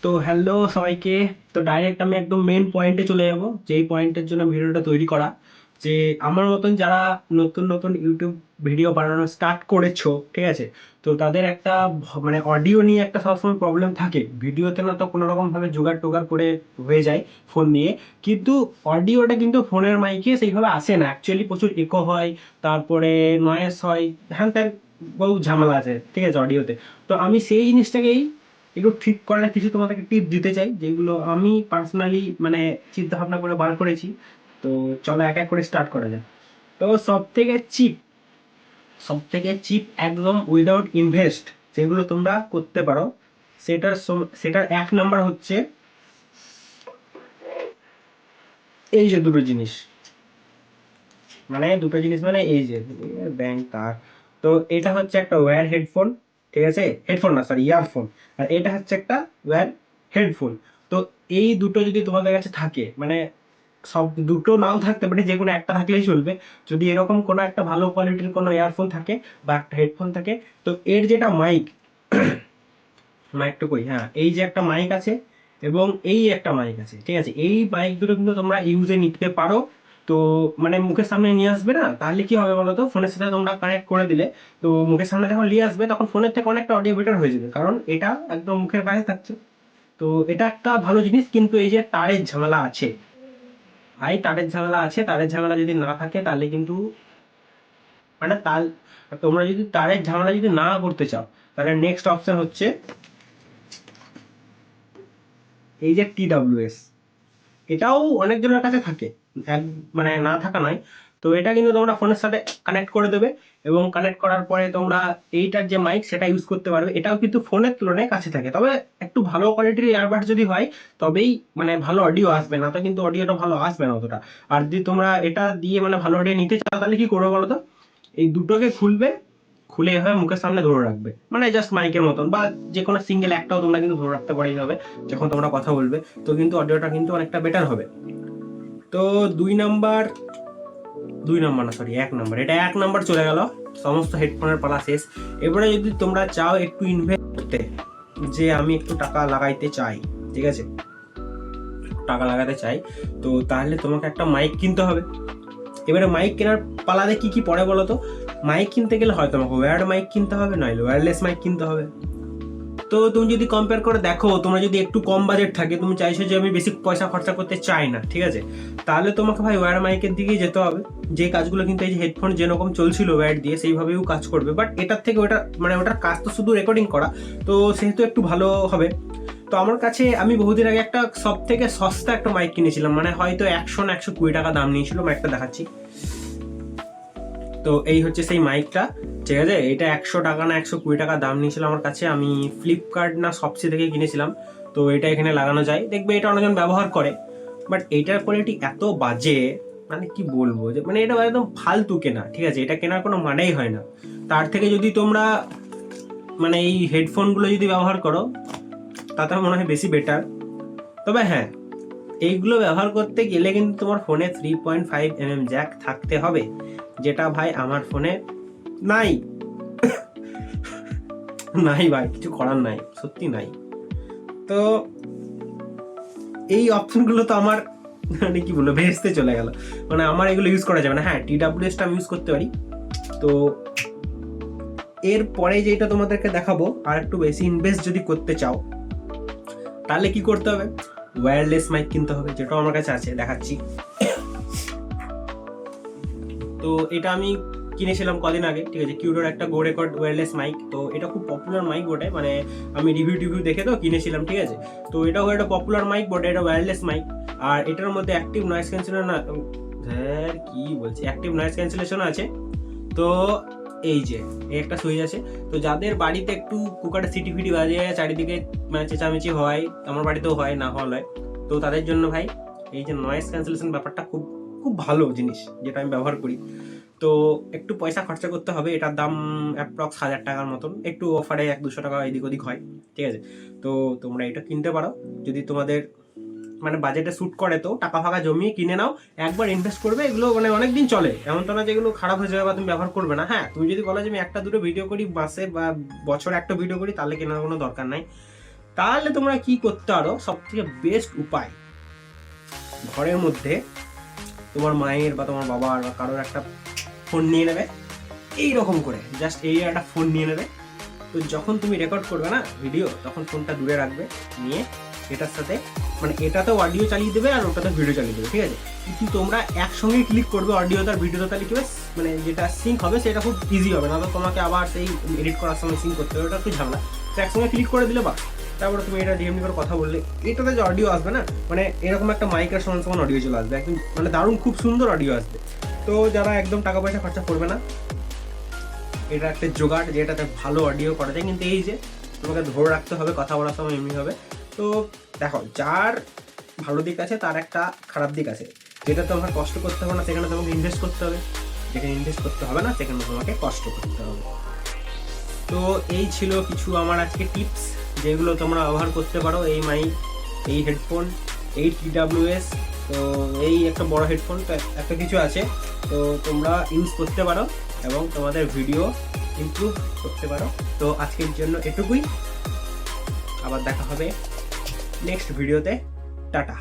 তো হ্যালো সবাইকে। তো ডাইরেক্ট আমি একদম মেন পয়েন্টে চলে যাব, যেই পয়েন্টের জন্য ভিডিওটা তৈরি করা। যে আমার মতন যারা নতুন নতুন ইউটিউব ভিডিও বানানো স্টার্ট করেছো, ঠিক আছে, তো তাদের একটা মানে অডিও নিয়ে একটা সবসময় প্রবলেম থাকে। ভিডিওতে না তো কোনো রকম ভাবে জোগাড় টোগাড় করে হয়ে যায় ফোন নিয়ে, কিন্তু অডিওটা কিন্তু ফোনের মাইকে সেইভাবে আসে না। অ্যাকচুয়ালি প্রচুর ইকো হয়, তারপরে নয়েস হয়, হ্যান ত্যান বহু ঝামেলা আছে, ঠিক আছে, অডিওতে। তো আমি সেই জিনিসটাকেই একটু ঠিক করার কিছু তোমাদেরকে টিপ দিতে চাই, যেগুলো আমি পার্সোনালি মানে চিন্তা ভাবনা করে বার করেছি। তো চলো এক এক করে স্টার্ট করা যায়। তো সব থেকে চিপ একদম উইদাউট ইনভেস্ট যেগুলো তোমরা করতে পারো, সেটার এক নাম্বার হচ্ছে এই যে দুটো জিনিস। মানে দুটো জিনিস মানে এই যে ব্যাংক তার। তো এটা হচ্ছে একটা ওয়্যার হেডফোন, ঠিক আছে, হেডফোন না সরি ইয়ারফোন। আর এটা হচ্ছে একটা ওয়্যার হেডফোন। তো এই দুটো যদি তোমাদের কাছে থাকে, মানে সব দুটো নাও থাকতে পারে, যে কোনো একটা থাকলেই চলবে। যদি এরকম কোনো একটা ভালো কোয়ালিটির কোনো ইয়ারফোন থাকে বা একটা হেডফোন থাকে, তো এর যেটা মাইক, মাইকটা কই, হ্যাঁ, এই যে একটা মাইক আছে এবং এই একটা মাইক আছে, ঠিক আছে, এই মাইক দুটো কিন্তু তোমরা ইউজে নিতে পারো। তো মানে মুখের সামনে নিয়ে আসবে না, তাহলে কি হবে বলো তো, ফোনের সাথে তোমরা কানেক্ট করে দিলে, তো মুখের সামনে যখন নিয়ে আসবে তখন ফোনের থেকে অনেকটা অডিও বেটার হয়ে যাবে, কারণ এটা একদম মুখের কাছে থাকছে। তো এটা একটা ভালো জিনিস, কিন্তু এই যে তারের ঝামেলা আছে, ভাই তারের ঝামেলা আছে, তারের ঝামেলা যদি না থাকে তাহলে কিন্তু মানে তার, তোমরা যদি তারের ঝামেলা যদি না করতে চাও, তাহলে নেক্সট অপশন হচ্ছে এই যে TWS। এটাও অনেকজনের কাছে থাকে, এক মানে না থাকা নয়। তো এটা কিন্তু তোমরা ফোনের সাথে কানেক্ট করে দেবে, এবং কানেক্ট করার পরে তোমরা এইটার যে মাইক সেটা ইউজ করতে পারবে। এটাও কিন্তু ফোনের তুলনায় কাছে থাকে, তবে একটু ভালো কোয়ালিটির ইয়ারবাড যদি হয় তবেই মানে ভালো অডিও আসবে, না তো কিন্তু অডিওটা ভালো আসবে না অতটা। আর যদি তোমরা এটা দিয়ে মানে ভালো অডিও নিতে চাও, তাহলে কি করবে বলো তো, এই দুটোকে খুলবে, খুলে এভাবে মুখের সামনে ধরে রাখবে, মানে জাস্ট মাইকের মতন, বা যে কোনো সিঙ্গেল একটাও তোমরা কিন্তু ধরে রাখতে পারি হবে যখন তোমরা কথা বলবে। তো কিন্তু অডিওটা কিন্তু অনেকটা বেটার হবে। তো দুই নাম্বার, দুই নাম্বার না সরি এক নাম্বার, এটা এক নাম্বার চলে গেল, সমস্ত হেডফোনের পালা শেষ। এবারে যদি তোমরা চাও একটু ইনভেস্ট করতে, যে আমি একটু টাকা লাগাইতে চাই, ঠিক আছে, টাকা লাগাতে চাই, তো তাহলে তোমাকে একটা মাইক কিনতে হবে। এবারে মাইক কেনার পালাতে কি কি পড়ে বলো তো, মাইক কিনতে গেলে হয় তোমাকে ওয়্যার্ড মাইক কিনতে হবে, নইলে ওয়্যারলেস মাইক কিনতে হবে। তো তুমি যদি কম্পেয়ার করে দেখো, তোমরা যদি একটু কম বাজেট থাকে, তুমি চাইছো যে আমি বেশি পয়সা খরচা করতে চাই না, ঠিক আছে, তাহলে তোমাকে ভাই ওয়্যার মাইকের দিকেই যেতে হবে। যে কাজগুলো কিন্তু এই যে হেডফোন যেরকম চলছিল ওয়্যার দিয়ে, সেইভাবেও কাজ করবে, বাট এটার থেকে ওটা মানে ওটার কাজ তো শুধু রেকর্ডিং করা, তো সেহেতু একটু ভালো হবে। তো আমার কাছে আমি বহুদিন আগে একটা সব থেকে সস্তা একটা মাইক কিনেছিলাম, মানে হয়তো 100-120 টাকা দাম নিয়েছিল, মাইকটা দেখাচ্ছি। তো এই হচ্ছে সেই মাইকটা, ঠিক আছে, এটা 100 টাকা না 120 টাকা দাম নিয়েছিল আমার কাছে, আমি ফ্লিপকার্ট না শপসি থেকে কিনেছিলাম। তো এটা এখানে লাগানো যায়, দেখবে এটা অনেকজন ব্যবহার করে, বাট এইটার কোয়ালিটি এত বাজে, মানে কি বলবো, যে মানে এটা একদম ফালতু কেনা, ঠিক আছে, এটা কেনার কোনো মানেই হয় না। তার থেকে যদি তোমরা মানে এই হেডফোনগুলো যদি ব্যবহার করো, তাতে মনে হয় বেশি বেটার। তবে হ্যাঁ, এইগুলো ব্যবহার করতে গেলে কিন্তু তোমার ফোনে 3.5 mm জ্যাক থাকতে হবে, যেটা ভাই আমার ফোনে নাই। নাই ভাই, কিছু করার নাই, সত্যি নাই। তো এই অপশনগুলো তো আমার মানে কি বলবো ভেস্তে চলে গেল, মানে আমার এগুলো ইউজ করা যাবে না। হ্যাঁ, TWS-টা আমি ইউজ করতে পারি। তো এর পরে যেটা তোমাদেরকে দেখাবো, আর একটু বেশি ইনভেস্ট যদি করতে চাও, তাহলে কি করতে হবে, ওয়্যারলেস মাইক কিনতে হবে, যেটাও আমার কাছে আছে, দেখাচ্ছি। তো এটা আমি কিনেছিলাম কদিন আগে, ঠিক আছে, কিউডোর একটা গো রেকর্ড ওয়্যারলেস মাইক। তো এটা খুব পপুলার মাইক বটে, মানে আমি রিভিউ দেখে তো কিনেছিলাম, ঠিক আছে। তো এটাও একটা পপুলার মাইক বটে, এটা ওয়্যারলেস মাইক। আর এটার মধ্যে অ্যাক্টিভ নয়েজ ক্যান্সেলেশন না, কি বলছি, অ্যাক্টিভ নয়েজ ক্যান্সেলেশন আছে। তো এই যে এই একটা সুইচ আছে। তো যাদের বাড়িতে একটু কুকারে সিটি ফিটি বাজে, চারিদিকে মানে চেঁচামেচি হয়, আমার বাড়িতেও হয়, না হয়, তো তাদের জন্য ভাই এই যে নয়েজ ক্যান্সেলেশন ব্যাপারটা খুব খুব ভালো জিনিস, যেটা আমি ব্যবহার করি। তো একটু পয়সা খরচা করতে হবে, এটার দাম অ্যাপ্রক্স 1000 টাকার মতন, একটু অফারে 100-200 টাকা এদিক ওদিক হয়, ঠিক আছে। তো তোমরা এটা কিনতে পারো যদি তোমাদের মানে বাজেটে শ্যুট করে, তো টাকা ফাঁকা জমিয়ে কিনে নাও, একবার ইনভেস্ট করবে, এগুলো মানে অনেকদিন চলে, এমন তো না যেগুলো খারাপ হয়ে যাবে বা তুমি ব্যবহার করবে না। হ্যাঁ, তুমি যদি বলো যে আমি একটা দুটো ভিডিও করি মাসে বা বছরে একটা ভিডিও করি, তাহলে কেনার কোনো দরকার নাই। তাহলে তোমরা কি করতে পারো, সব থেকে বেস্ট উপায়, ঘরের মধ্যে তোমার মায়ের বা তোমার বাবার বা কারোর একটা ফোন নিয়ে নেবে, এইরকম করে জাস্ট এই একটা ফোন নিয়ে নেবে। তো যখন তুমি রেকর্ড করবে না ভিডিও, তখন ফোনটা দূরে রাখবে, নিয়ে এটার সাথে মানে এটাতেও অডিও চালিয়ে দেবে আর ওটাতে ভিডিও চালিয়ে দেবে, ঠিক আছে? কিন্তু তোমরা একসঙ্গে ক্লিক করবে অডিওতে আর ভিডিওতে, তাহলে কি হবে মানে যেটা সিঙ্ক হবে সেটা খুব ইজি হবে, না তো তোমাকে আবার সেই এডিট করার সময় সিঙ্ক করতে হবে, ওটা একটু ঝামেলা। তো একসঙ্গে ক্লিক করে দিলে বা তারপরে তুমি এটা ডিএমডি করে কথা বললে এটাতে যে অডিও আসবে না, মানে এরকম একটা মাইকের সমান সমান অডিও চলে আসবে, একদম মানে দারুণ খুব সুন্দর অডিও আসবে। তো যারা একদম টাকা পয়সা খরচা করবে না, এটা একটা জোগাড় যেটাতে ভালো অডিও করা যায়, কিন্তু এই যে তোমাকে ধরে রাখতে হবে, কথা বলার সময় এমনি হবে। তো দেখো, যার ভালো দিক আছে তার একটা খারাপ দিক আছে, যেটা তোমাকে কষ্ট করতে হবে না সেখানে তোমাকে ইনভেস্ট করতে হবে, যেখানে ইনভেস্ট করতে হবে না সেখানে তোমাকে কষ্ট করতে হবে। তো এই ছিল কিছু আমার আজকে টিপস, যেগুলো তোমরা ব্যবহার করতে পারো, এই মাইক, এই হেডফোন, এই TWS। তো এই একটা বড় হেডফোন, তো একটা কিছু আছে, তো তোমরা ইউজ করতে পারো এবং তোমাদের ভিডিও ইমপ্রুভ করতে পারো। তো আজকের জন্য এটুকুই, আবার দেখা হবে নেক্সট ভিডিওতে। টাটা।